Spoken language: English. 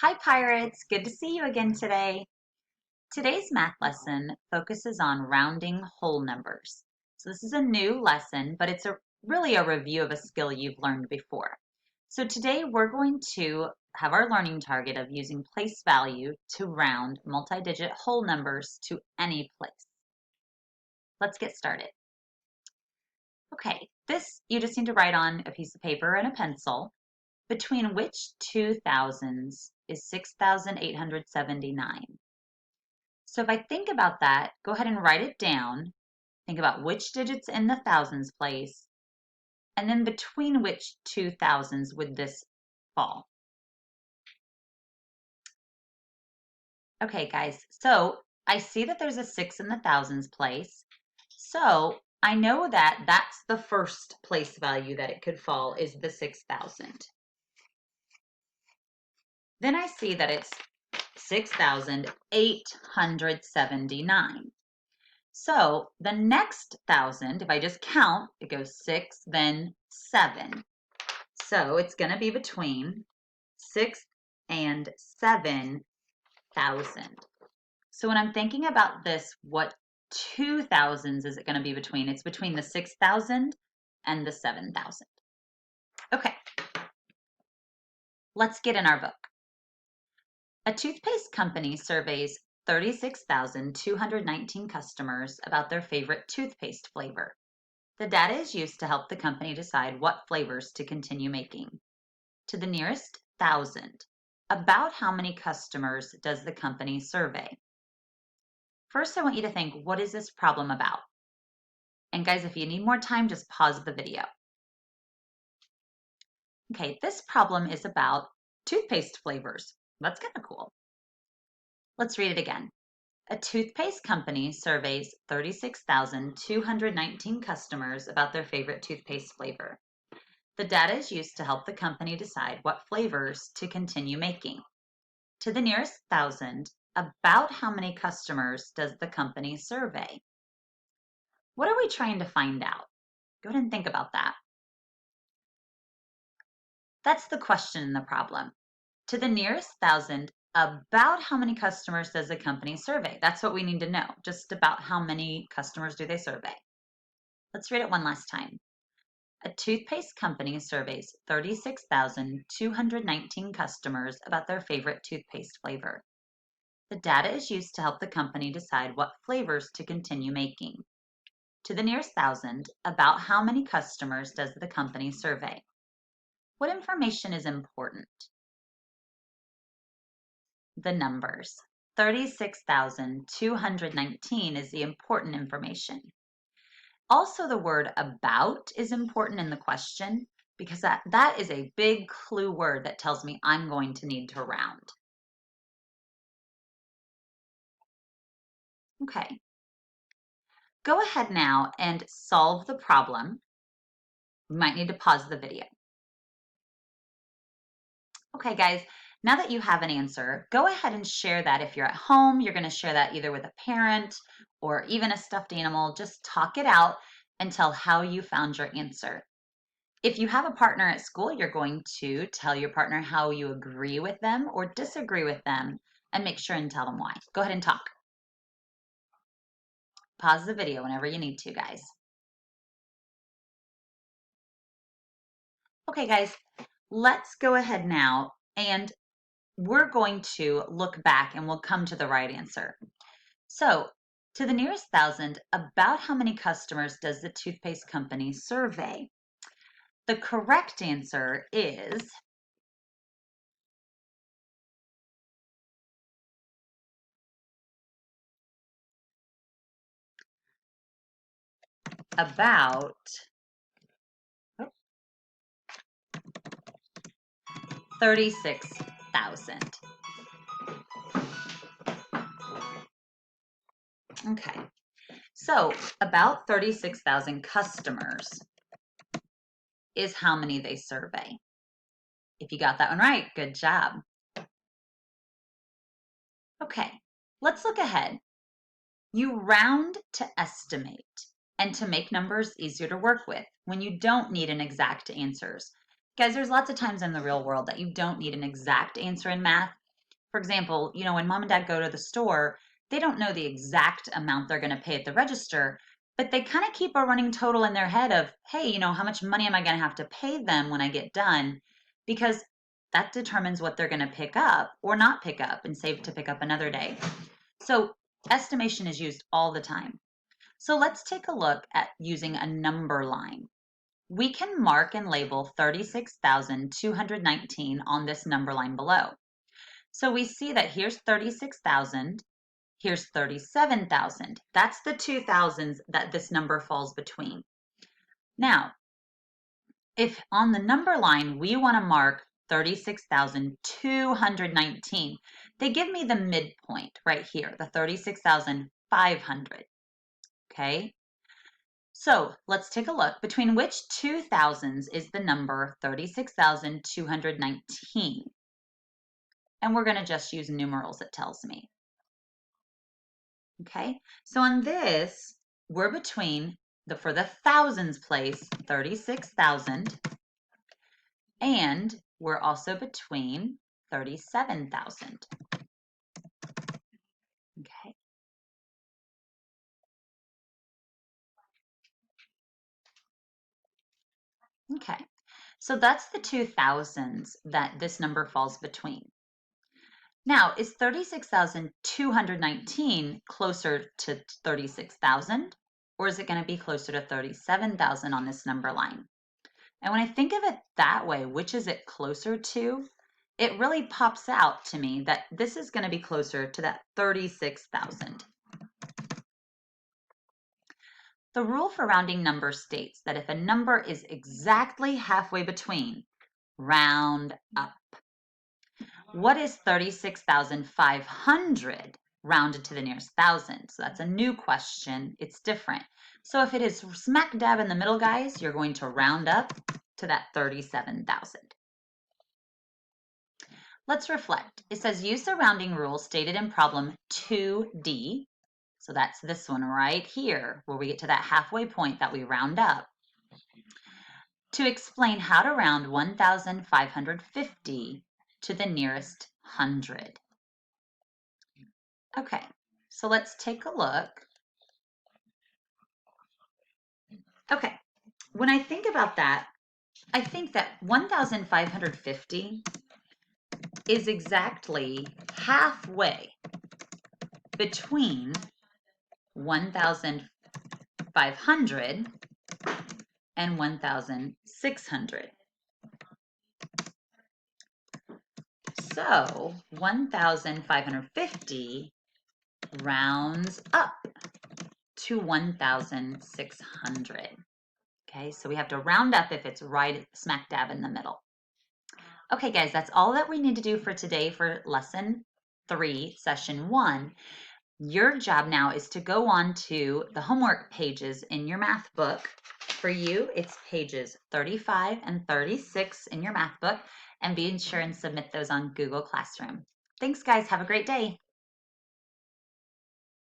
Hi Pirates, good to see you again today. Today's math lesson focuses on rounding whole numbers. So this is a new lesson, but it's really a review of a skill you've learned before. So today we're going to have our learning target of using place value to round multi-digit whole numbers to any place. Let's get started. Okay, this you just need to write on a piece of paper and a pencil. Between which two thousands is 6,879? So if I think about that, go ahead and write it down. Think about which digits in the thousands place, and then between which two thousands would this fall? Okay, guys, so I see that there's a 6 in the thousands place. So I know that that's the first place value that it could fall is the 6,000. Then I see that it's 6,879. So the next thousand, if I just count, it goes 6, then 7. So it's going to be between 6 and 7,000. So when I'm thinking about this, what two thousands is it going to be between? It's between the 6,000 and the 7,000. Okay, let's get in our book. A toothpaste company surveys 36,219 customers about their favorite toothpaste flavor. The data is used to help the company decide what flavors to continue making. To the nearest thousand, about how many customers does the company survey? First, I want you to think, what is this problem about? And guys, if you need more time, just pause the video. Okay, this problem is about toothpaste flavors. That's kind of cool. Let's read it again. A toothpaste company surveys 36,219 customers about their favorite toothpaste flavor. The data is used to help the company decide what flavors to continue making. To the nearest thousand, about how many customers does the company survey? What are we trying to find out? Go ahead and think about that. That's the question in the problem. To the nearest thousand, about how many customers does the company survey? That's what we need to know. Just about how many customers do they survey? Let's read it one last time. A toothpaste company surveys 36,219 customers about their favorite toothpaste flavor. The data is used to help the company decide what flavors to continue making. To the nearest thousand, about how many customers does the company survey? What information is important? The numbers. 36,219 is the important information. Also, the word about is important in the question because that is a big clue word that tells me I'm going to need to round. Okay. Go ahead now and solve the problem. You might need to pause the video. Okay, guys, now that you have an answer, go ahead and share that. If you're at home, you're going to share that either with a parent or even a stuffed animal. Just talk it out and tell how you found your answer. If you have a partner at school, you're going to tell your partner how you agree with them or disagree with them and make sure and tell them why. Go ahead and talk. Pause the video whenever you need to, guys. Okay, guys, let's go ahead now and we're going to look back and we'll come to the right answer. So, to the nearest thousand, about how many customers does the toothpaste company survey? The correct answer is about 36,000. Okay, so about 36,000 customers is how many they survey. If you got that one right, good job. Okay, let's look ahead. You round to estimate and to make numbers easier to work with when you don't need an exact answers. Guys, there's lots of times in the real world that you don't need an exact answer in math. For example, when mom and dad go to the store, they don't know the exact amount they're going to pay at the register, but they kind of keep a running total in their head of, hey, how much money am I going to have to pay them when I get done? Because that determines what they're going to pick up or not pick up and save to pick up another day. So estimation is used all the time. So let's take a look at using a number line. We can mark and label 36,219 on this number line below. So we see that here's 36,000, here's 37,000. That's the 2,000s that this number falls between. Now, if on the number line we want to mark 36,219, they give me the midpoint right here, the 36,500. Okay, so let's take a look. Between which two thousands is the number 36,219? And we're going to just use numerals, it tells me. Okay, so on this, we're between, for the thousands place, 36,000, and we're also between 37,000. Okay. Okay, so that's the two thousands that this number falls between. Now, is 36,219 closer to 36,000, or is it going to be closer to 37,000 on this number line? And when I think of it that way, which is it closer to? It really pops out to me that this is going to be closer to that 36,000. The rule for rounding numbers states that if a number is exactly halfway between, round up. What is 36,500 rounded to the nearest thousand? So that's a new question. It's different. So if it is smack dab in the middle, guys, you're going to round up to that 37,000. Let's reflect. It says use the rounding rule stated in problem 2D. So that's this one right here, where we get to that halfway point that we round up, to explain how to round 1,550 to the nearest 100. Okay, so let's take a look. Okay, when I think about that, I think that 1,550 is exactly halfway between 1,500 and 1,600. So 1,550 rounds up to 1,600. Okay, so we have to round up if it's right smack dab in the middle. Okay, guys, that's all that we need to do for today for lesson 3, session 1. Your job now is to go on to the homework pages in your math book. For you, it's pages 35 and 36 in your math book, and be sure and submit those on Google Classroom. Thanks, guys. Have a great day.